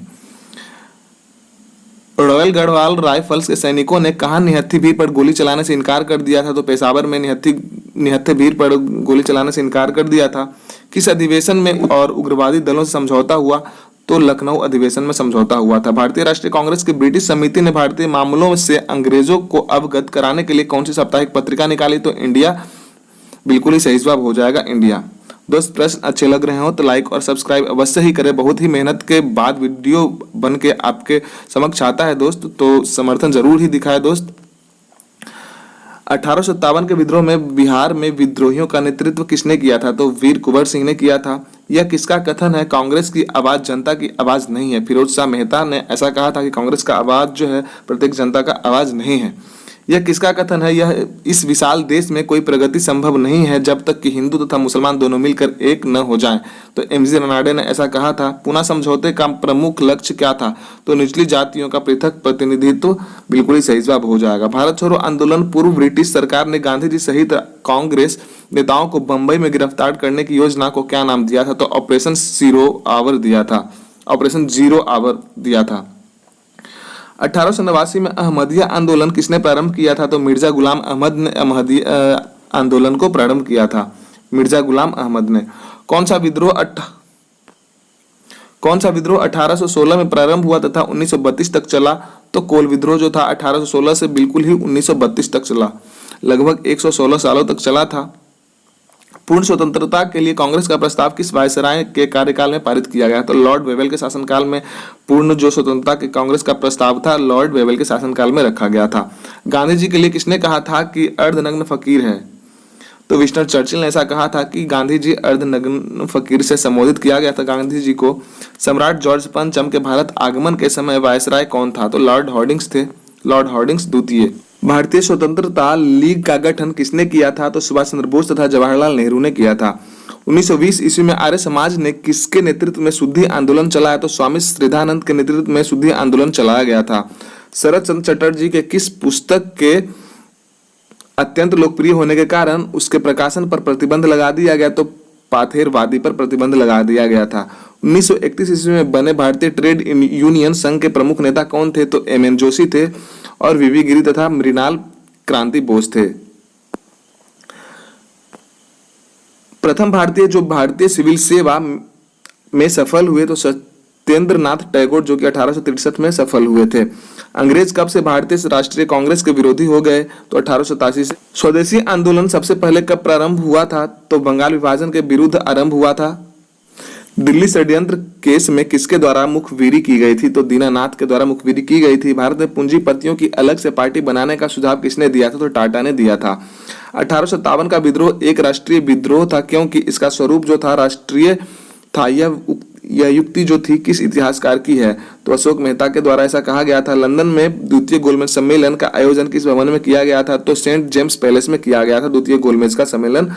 Speaker 1: रॉयल गढ़वाल राइफल्स के सैनिकों ने कहां निहत्थी भीड़ पर गोली चलाने से इनकार कर दिया था? तो पेशावर में निहत्थे भीड़ पर गोली चलाने से इनकार कर दिया था। किस अधिवेशन में और उग्रवादी दलों से समझौता हुआ? तो लखनऊ अधिवेशन में समझौता हुआ था। भारतीय राष्ट्रीय कांग्रेस की ब्रिटिश समिति ने भारतीय मामलों से अंग्रेजों को अवगत कराने के लिए कौन सी साप्ताहिक पत्रिका निकाली? तो इंडिया, बिल्कुल ही सही जवाब हो जाएगा इंडिया। दोस्त प्रश्न अच्छे लग रहे हो तो लाइक और सब्सक्राइब अवश्य ही करें। बहुत ही मेहनत के बाद वीडियो बन के आपके समक्ष आता है दोस्त, तो समर्थन जरूर ही दिखाए दोस्त। 1857 के विद्रोह में बिहार में विद्रोहियों का नेतृत्व किसने किया था? तो वीर कुंवर सिंह ने किया था। यह किसका कथन है? कांग्रेस की आवाज जनता की आवाज नहीं है। फिरोज शाह मेहता ने ऐसा कहा था कि कांग्रेस का आवाज जो है प्रत्येक जनता का आवाज नहीं है। यह किसका कथन है? यह इस विशाल देश में कोई प्रगति संभव नहीं है जब तक कि हिंदू तथा मुसलमान दोनों मिलकर एक न हो जाएं। तो एमजी रनाडे ने ऐसा कहा था। पूना समझौते का प्रमुख लक्ष्य क्या था? तो निचली जातियों का पृथक प्रतिनिधित्व, बिल्कुल ही सही जवाब हो जाएगा। भारत छोड़ो आंदोलन पूर्व ब्रिटिश सरकार ने गांधी जी सहित कांग्रेस नेताओं को बंबई में गिरफ्तार करने की योजना को क्या नाम दिया था? तो ऑपरेशन जीरो आवर दिया था, ऑपरेशन जीरो आवर दिया था। 1889 में अहमदिया आंदोलन किसने प्रारंभ किया था? तो मिर्जा गुलाम अहमद ने अहमदिया आंदोलन को प्रारंभ किया था, मिर्जा गुलाम अहमद ने। कौन सा विद्रोह 1816 में प्रारंभ हुआ तथा 1932 तक चला? तो कोल विद्रोह जो था 1816 से बिल्कुल ही 1932 तक चला, लगभग 116 सालों तक चला था। पूर्ण स्वतंत्रता के लिए कांग्रेस का प्रस्ताव किस वायसराय के कार्यकाल में पारित किया गया? तो लॉर्ड वेवेल के शासनकाल में पूर्ण जो स्वतंत्रता के कांग्रेस का प्रस्ताव था लॉर्ड वेवेल के शासनकाल में रखा गया था। गांधी जी के लिए किसने कहा था कि अर्धनग्न फकीर है? तो विंस्टन चर्चिल ने ऐसा कहा था कि गांधी जी अर्धनग्न फकीर से संबोधित किया गया था गांधी जी को। सम्राट जॉर्ज पंचम के भारत आगमन के समय वायसराय कौन था? तो लॉर्ड हॉर्डिंग्स थे, लॉर्ड हॉर्डिंग्स द्वितीय। भारतीय स्वतंत्रता लीग का गठन किसने किया था? तो सुभाष चंद्र बोस तथा जवाहरलाल नेहरू ने किया था। 1920 ईस्वी में आर्य समाज ने किसके नेतृत्व में शुद्धि आंदोलन चलाया? तो स्वामी श्रद्धानंद के नेतृत्व में शुद्धि आंदोलन चलाया गया था। शरद चंद्र चटर्जी के किस पुस्तक के अत्यंत लोकप्रिय होने के कारण उसके प्रकाशन पर प्रतिबंध लगा दिया गया? तो पाथेरवादी पर प्रतिबंध लगा दिया गया था। 1931 ईस्वी में बने भारतीय ट्रेड यूनियन संघ के प्रमुख नेता कौन थे? तो एम एन जोशी थे और वीवी गिरी तथा मृणाल क्रांति बोस थे। प्रथम भारतीय जो भारतीय सिविल सेवा में सफल हुए तो सत्येंद्र नाथ टैगोर, जो कि 1863 में सफल हुए थे। अंग्रेज कब से भारतीय राष्ट्रीय कांग्रेस के विरोधी हो गए? तो 1887 से। स्वदेशी आंदोलन सबसे पहले कब प्रारंभ हुआ था? तो बंगाल विभाजन के विरुद्ध आरंभ हुआ था। दिल्ली षड्यंत्र केस में किसके द्वारा मुखबिरी की गई थी? तो दीनानाथ के द्वारा मुखबिरी की गई थी। भारत में पूंजीपतियों की अलग से पार्टी बनाने का सुझाव किसने दिया था? तो टाटा ने दिया था। 1857 का विद्रोह एक राष्ट्रीय विद्रोह था क्योंकि इसका स्वरूप जो था राष्ट्रीय था। यह युक्ति जो थी किस इतिहासकार की है? तो अशोक मेहता के द्वारा ऐसा कहा गया था। लंदन में द्वितीय गोलमेज सम्मेलन का आयोजन किस भवन में किया गया था? तो सेंट जेम्स पैलेस में किया गया था द्वितीय गोलमेज का सम्मेलन।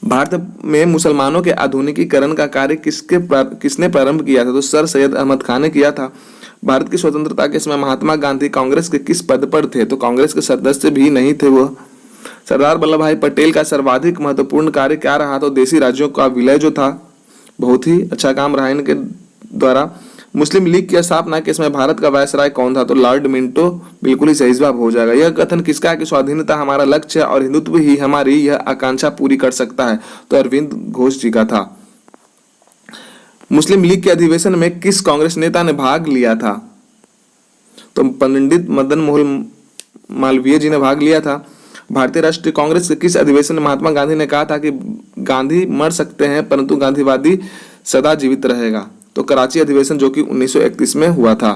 Speaker 1: भारत में मुसलमानों के आधुनिकीकरण का कार्य किसने प्रारंभ किया था? तो सर सैयद अहमद खान ने किया था। भारत की स्वतंत्रता के समय महात्मा गांधी कांग्रेस के किस पद पर थे? तो कांग्रेस के सदस्य भी नहीं थे वह। सरदार वल्लभ भाई पटेल का सर्वाधिक महत्वपूर्ण कार्य क्या रहा? तो देशी राज्यों का विलय जो था, बहुत ही अच्छा काम रहा इनके द्वारा। मुस्लिम लीग की स्थापना के समय भारत का वायसराय कौन था? तो लॉर्ड मिंटो, बिल्कुल ही सही जवाब हो जाएगा। यह कथन किसका है कि स्वाधीनता हमारा लक्ष्य है और हिंदुत्व ही हमारी यह आकांक्षा पूरी कर सकता है? तो अरविंद घोष जी का था। मुस्लिम लीग के अधिवेशन में किस कांग्रेस नेता ने भाग लिया था? तो पंडित मदन मोहन मालवीय जी ने भाग लिया था। भारतीय राष्ट्रीय कांग्रेस के किस अधिवेशन में महात्मा गांधी ने कहा था कि गांधी मर सकते हैं परंतु गांधीवादी सदा जीवित रहेगा? तो कराची अधिवेशन, जो कि 1931 में हुआ था।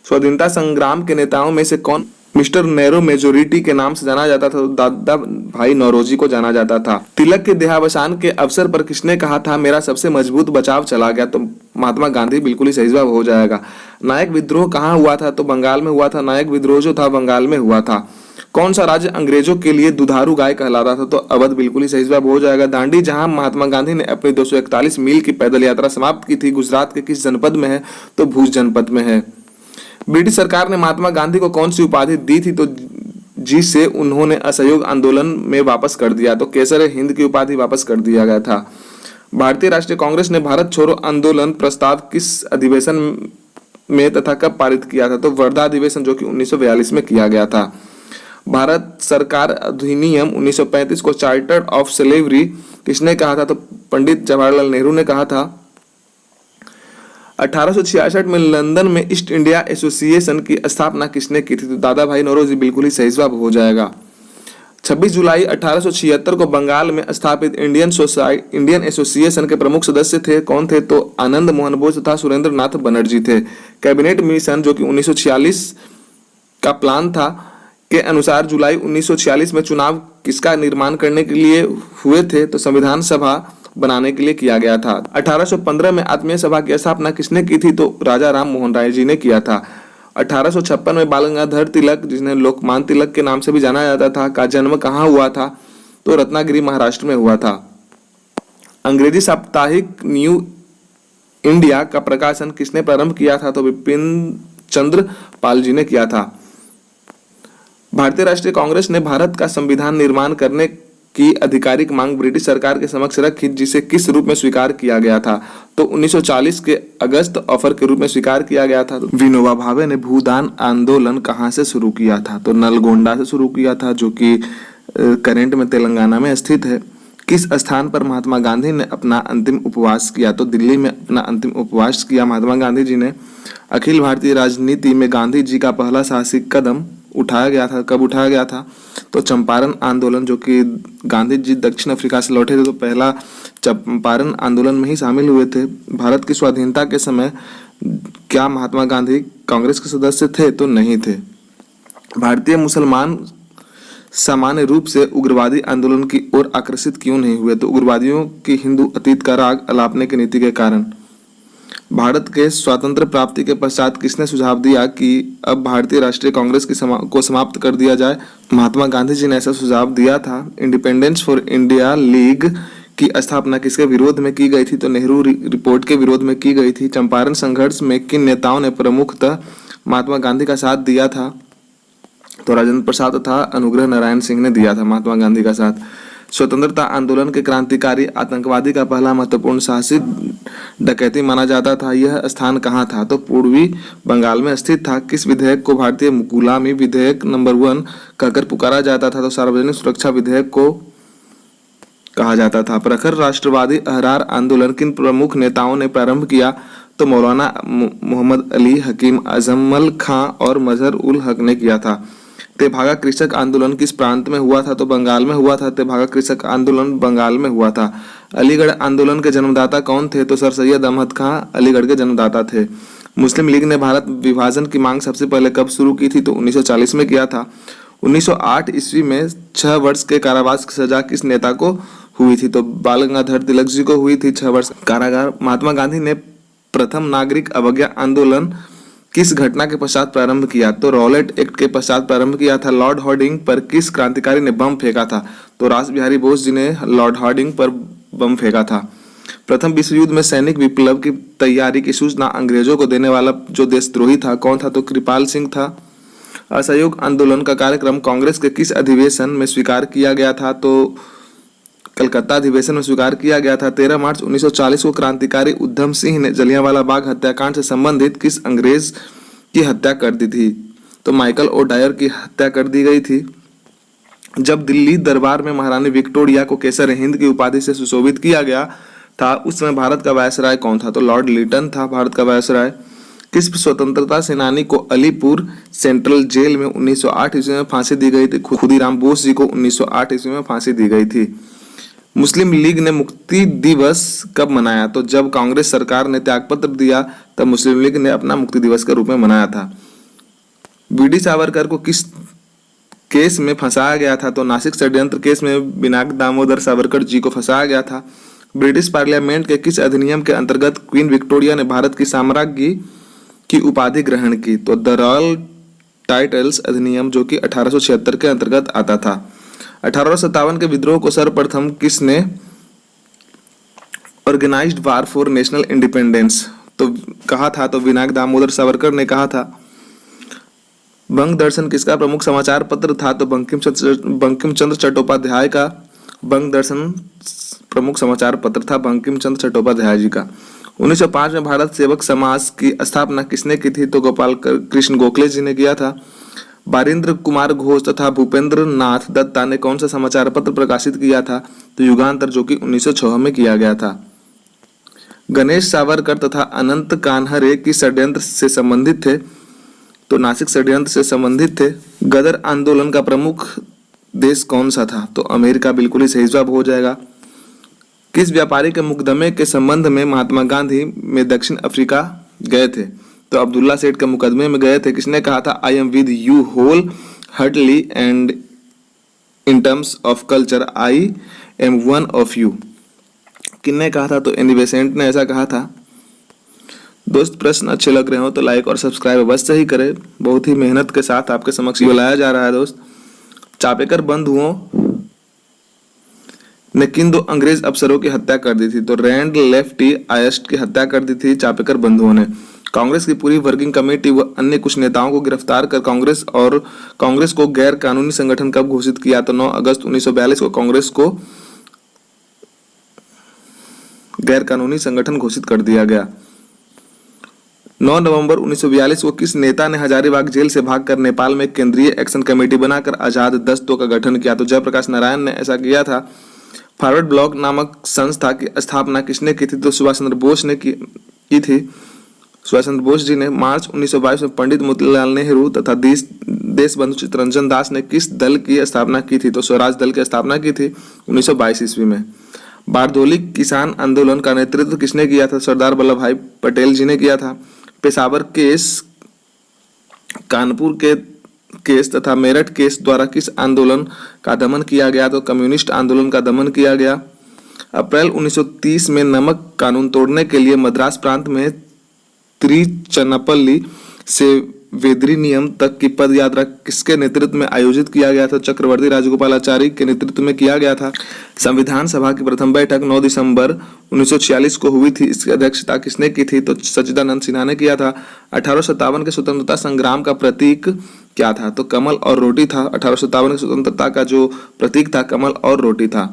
Speaker 1: स्वाधीनता संग्राम के नेताओं में से कौन मिस्टर नैरो मेजोरिटी के नाम से जाना जाता था, तो दादा भाई नौरोजी को जाना जाता था। तिलक के देहावसान के अवसर पर किसने कहा था मेरा सबसे मजबूत बचाव चला गया? तो महात्मा गांधी बिल्कुल ही सही जवाब हो जाएगा। नायक विद्रोह कहाँ हुआ था? तो बंगाल में हुआ था। नायक विद्रोह जो था बंगाल में हुआ था। कौन सा राज्य अंग्रेजों के लिए दुधारू गाय कहलाता था? तो अवध बिल्कुल ही सही जवाब हो जाएगा। दांडी जहां महात्मा गांधी ने अपनी 241 मील की पैदल यात्रा समाप्त की थी, गुजरात के किस जनपद में है? तो भुज जनपद में है। ब्रिटिश सरकार ने महात्मा गांधी को कौन सी उपाधि दी थी? तो जिसे उन्होंने असहयोग आंदोलन में वापस कर दिया, तो केसर हिंद की उपाधि वापस कर दिया गया था। भारतीय राष्ट्रीय कांग्रेस ने भारत छोड़ो आंदोलन प्रस्ताव किस अधिवेशन में तथा कब पारित किया था? तो वर्धा अधिवेशन, जो कि 1942 में किया गया था। भारत सरकार अधिनियम 1935 को चार्टर ऑफ स्लेवरी किसने कहा था? तो पंडित जवाहरलाल नेहरू ने कहा था। 1866 में लंदन में ईस्ट इंडिया एसोसिएशन की स्थापना किसने की थी? तो दादा भाई नौरोजी बिल्कुल ही सही जवाब हो जाएगा। 26 जुलाई 1876 को बंगाल में स्थापित इंडियन एसोसिएशन के प्रमुख सदस्य थे कौन थे? तो आनंद मोहन बोस तथा सुरेंद्र नाथ बनर्जी थे। कैबिनेट मिशन, जो कि 1946 का प्लान था, के अनुसार जुलाई 1946 में चुनाव किसका निर्माण करने के लिए हुए थे? तो संविधान सभा बनाने के लिए किया गया था। 1815 में आत्मीय सभा की स्थापना किसने की थी? तो राजा राम मोहन राय जी ने किया था। 1856 में बाल गंगाधर तिलक, जिन्हें लोकमान्य तिलक के नाम से भी जाना जाता था, का जन्म कहाँ हुआ था? तो रत्नागिरी महाराष्ट्र में हुआ था। अंग्रेजी साप्ताहिक न्यू इंडिया का प्रकाशन किसने प्रारंभ किया था? तो बिपिन चंद्र पाल जी ने किया था। भारतीय राष्ट्रीय कांग्रेस ने भारत का संविधान निर्माण करने की आधिकारिक मांग ब्रिटिश सरकार के समक्ष रखी, जिसे किस रूप में स्वीकार किया गया था? तो 1940 के अगस्त ऑफर के रूप में स्वीकार किया गया था। विनोबा भावे ने भूदान आंदोलन कहाँ से शुरू किया था? तो नलगोंडा से शुरू किया था, जो कि करेंट में तेलंगाना में स्थित है। किस स्थान पर महात्मा गांधी ने अपना अंतिम उपवास किया? तो दिल्ली में अपना अंतिम उपवास किया महात्मा गांधी जी ने। अखिल भारतीय राजनीति में गांधी जी का पहला साहसिक कदम उठाया गया था, कब उठाया गया था? तो चंपारण आंदोलन, जो कि गांधी जी दक्षिण अफ्रीका से लौटे थे, तो पहला चंपारण आंदोलन में ही शामिल हुए थे। भारत की स्वाधीनता के समय क्या महात्मा गांधी कांग्रेस के सदस्य थे? तो नहीं थे। भारतीय मुसलमान सामान्य रूप से उग्रवादी आंदोलन की ओर आकर्षित क्यों नहीं हुए? तो उग्रवादियों की हिंदू अतीत का राग अलापने की नीति के कारण। भारत के स्वातंत्र प्राप्ति के पश्चात किसने सुझाव दिया कि अब भारतीय राष्ट्रीय कांग्रेस को समाप्त कर दिया जाए? महात्मा गांधी जी ने ऐसा सुझाव दिया था। इंडिपेंडेंस फॉर इंडिया लीग की स्थापना किसके विरोध में की गई थी? तो नेहरू रिपोर्ट के विरोध में की गई थी। चंपारण संघर्ष में किन नेताओं ने प्रमुखतः महात्मा गांधी का साथ दिया था? तो राजेंद्र प्रसाद तथा अनुग्रह नारायण सिंह ने दिया था महात्मा गांधी का साथ। स्वतंत्रता आंदोलन के क्रांतिकारी आतंकवादी का पहला महत्वपूर्ण साहसिक डकैती माना जाता था, यह स्थान कहाँ था? तो पूर्वी बंगाल में स्थित था। किस विधेयक को भारतीय गुलामी विधेयक नंबर 1 कहकर पुकारा जाता था? तो सार्वजनिक सुरक्षा विधेयक को कहा जाता था। प्रखर राष्ट्रवादी अहरार आंदोलन किन प्रमुख नेताओं ने प्रारंभ किया? तो मौलाना मोहम्मद अली, हकीम अजमल खां और मजहर उल हक ने किया था। तेभागा कृषक आंदोलन किस प्रांत में हुआ था? तो बंगाल में हुआ था। तेभागा कृषक आंदोलन बंगाल में हुआ था। अलीगढ़ आंदोलन के जन्मदाता कौन थे? तो सर सैयद अहमद खां अलीगढ़ के जन्मदाता थे। मुस्लिम लीग ने भारत विभाजन की मांग सबसे पहले कब शुरू की थी? तो 1940 में किया था। 1908 ईस्वी में 6 वर्ष के कारावास की सजा किस नेता को हुई थी? तो बाल गंगाधर तिलक जी को हुई थी 6 वर्ष कारागार। महात्मा गांधी ने प्रथम नागरिक अवज्ञा आंदोलन किस घटना के पश्चात प्रारंभ किया? तो रॉलेट एक्ट के पश्चात प्रारंभ किया था। लॉर्ड हार्डिंग पर किस क्रांतिकारी ने बम फेंका था? तो रास बिहारी बोस जी ने लॉर्ड हार्डिंग पर बम फेंका था। प्रथम विश्व युद्ध में सैनिक विप्लव की तैयारी की सूचना अंग्रेजों को देने वाला जो देशद्रोही था कौन था? तो कृपाल सिंह था। असहयोग आंदोलन का कार्यक्रम कांग्रेस के किस अधिवेशन में स्वीकार किया गया था? तो कलकत्ता अधिवेशन में स्वीकार किया गया था। 13 मार्च 1940 को क्रांतिकारी उधम सिंह ने जलियांवाला बाग हत्याकांड से संबंधित किस अंग्रेज की हत्या कर दी थी? तो माइकल ओ डायर की हत्या कर दी गई थी। जब दिल्ली दरबार में महारानी विक्टोरिया को केसर हिंद की उपाधि से सुशोभित किया गया था, उस समय भारत का वायसराय कौन था? तो लॉर्ड लिटन था भारत का वायसराय। किस स्वतंत्रता सेनानी को अलीपुर सेंट्रल जेल में 1908 ईस्वी में फांसी दी गई थी? खुदीराम बोस जी को 1908 ईस्वी में फांसी दी गई थी। मुस्लिम लीग ने मुक्ति दिवस कब मनाया? तो जब कांग्रेस सरकार ने त्यागपत्र दिया तब मुस्लिम लीग ने अपना मुक्ति दिवस के रूप में मनाया था। वीडी सावरकर को किस केस में फंसाया गया था? तो नासिक षड्यंत्र केस में पिनाक दामोदर सावरकर जी को फंसाया गया था। ब्रिटिश पार्लियामेंट के किस अधिनियम के अंतर्गत क्वीन विक्टोरिया ने भारत की साम्राज्ञी की उपाधि ग्रहण की? तो द रॉयल टाइटल्स अधिनियम, जो कि 1876 के अंतर्गत आता था। 1857 के विद्रोह को सर्वप्रथम किसने organised war for national independence तो कहा था? तो पिनाक दामोदर सावरकर ने कहा था। बंग दर्शन किसका प्रमुख समाचार पत्र था? तो बंकिम चंद्र चट्टोपाध्याय का बंग दर्शन प्रमुख समाचार पत्र था, बंकिम चंद्र चट्टोपाध्याय जी का। 1905 में भारत सेवक समाज की स्थापना किसने की थी? तो गोपाल कृष्ण गोखले जी ने किया था। बारिंद्र कुमार घोष तथा भूपेंद्र नाथ दत्ता ने कौन सा समाचार पत्र प्रकाशित किया था? तो युगांतर, जो कि 1906 में किया गया था। गणेश सावरकर तथा अनंत कान्हरे की षड्यंत्र से संबंधित थे? तो नासिक षड्यंत्र से संबंधित थे। गदर आंदोलन का प्रमुख देश कौन सा था? तो अमेरिका बिल्कुल ही सही जवाब हो जाएगा। किस व्यापारी के मुकदमे के संबंध में महात्मा गांधी में दक्षिण अफ्रीका गए थे? तो अब्दुल्ला सेठ के मुकदमे में गए थे। किसने कहा था? I am with you wholeheartedly and in terms of culture I am one of you. किसने कहा था? तो एनी बेसेंट ने ऐसा कहा था। दोस्त, प्रश्न अच्छे लग रहे हो तो लाइक और सब्सक्राइब अवश्य ही करें। बहुत ही मेहनत के साथ आपके समक्ष ये लाया जा रहा है दोस्त। चापेकर बंधुओं ने किन दो अंग्रेज अफसरों की हत्या कर दी थी? तो रैंड लेफ्टी आयस्ट की हत्या कर दी थी चापेकर बंधुओं ने। कांग्रेस की पूरी वर्किंग कमेटी व अन्य कुछ नेताओं को गिरफ्तार कर कांग्रेस को गैर कानूनी संगठन कब घोषित किया? तो 9 अगस्त 1942 को कांग्रेस को गैर कानूनी संगठन घोषित कर दिया गया। 9 नवंबर 1942 को किस नेता ने हजारीबाग जेल से भागकर नेपाल में केंद्रीय एक्शन कमेटी बनाकर आजाद दस्तों का गठन किया? तो जयप्रकाश नारायण ने ऐसा किया था। फॉरवर्ड ब्लॉक नामक संस्था की स्थापना किसने की थी? तो सुभाष चंद्र बोस ने की थी। सुभाष चंद्र बोस जी ने। मार्च 1922 में पंडित मोतीलाल नेहरू तथा देशबंधु चित्तरंजन दास ने किस दल की स्थापना की थी? तो स्वराज दल की स्थापना की थी 1922 ईस्वी में। बारदोली किसान आंदोलन का नेतृत्व किसने किया था? सरदार वल्लभ भाई पटेल जी ने किया था। पेशावर केस, कानपुर के केस तथा मेरठ केस द्वारा किस आंदोलन का दमन किया गया? तो कम्युनिस्ट आंदोलन का दमन किया गया। अप्रैल 1930 में नमक कानून तोड़ने के लिए मद्रास प्रांत में त्रिचन्नपल्ली से वेदरी नियम तक की पद यात्रा किसके नेतृत्व में आयोजित किया गया था? चक्रवर्ती राजगोपालाचारी के नेतृत्व में किया गया था। संविधान सभा की प्रथम बैठक 9 दिसंबर 1946 को हुई थी। इसकी अध्यक्षता किसने की थी? तो सच्चिदानंद सिन्हा ने किया था। 1857 के स्वतंत्रता संग्राम का प्रतीक क्या था? तो कमल और रोटी था। 1857 की स्वतंत्रता का जो प्रतीक था कमल और रोटी था।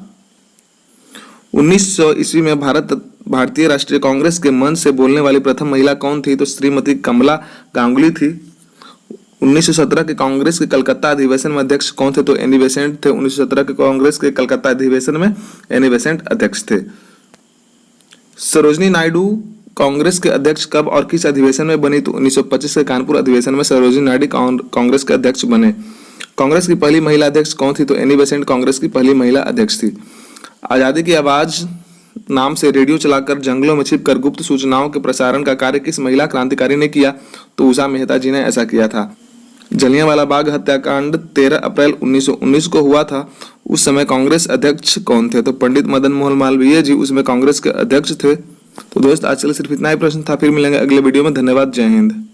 Speaker 1: 1900 ईस्वी में भारतीय राष्ट्रीय कांग्रेस के मंच से बोलने वाली प्रथम महिला कौन थी? तो श्रीमती कमला गांगुली थी। 1917 के कांग्रेस के कलकत्ता अधिवेशन में अध्यक्ष कौन थे? तो एनी बेसेंट थे। 1917 के कांग्रेस के कलकत्ता अधिवेशन में एनी बेसेंट अध्यक्ष थे। सरोजिनी नायडू कांग्रेस के अध्यक्ष कब और किस अधिवेशन में बनी? तो 1925 के कानपुर अधिवेशन में सरोजिनी नायडू कांग्रेस के अध्यक्ष बने। कांग्रेस की पहली महिला अध्यक्ष कौन थी? तो एनी बेसेंट कांग्रेस की पहली महिला अध्यक्ष थी। आजादी की आवाज नाम से रेडियो चलाकर जंगलों में छिपकर गुप्त सूचनाओं के प्रसारण का कार्य किस महिला क्रांतिकारी ने किया? तो उषा मेहता जी ने ऐसा किया था। जलियांवाला बाग हत्याकांड 13 अप्रैल 1919 को हुआ था। उस समय कांग्रेस अध्यक्ष कौन थे? तो पंडित मदन मोहन मालवीय जी उसमें कांग्रेस के अध्यक्ष थे। तो दोस्त, आज के लिए सिर्फ इतना ही प्रश्न था। फिर मिलेंगे अगले वीडियो में। धन्यवाद। जय हिंद।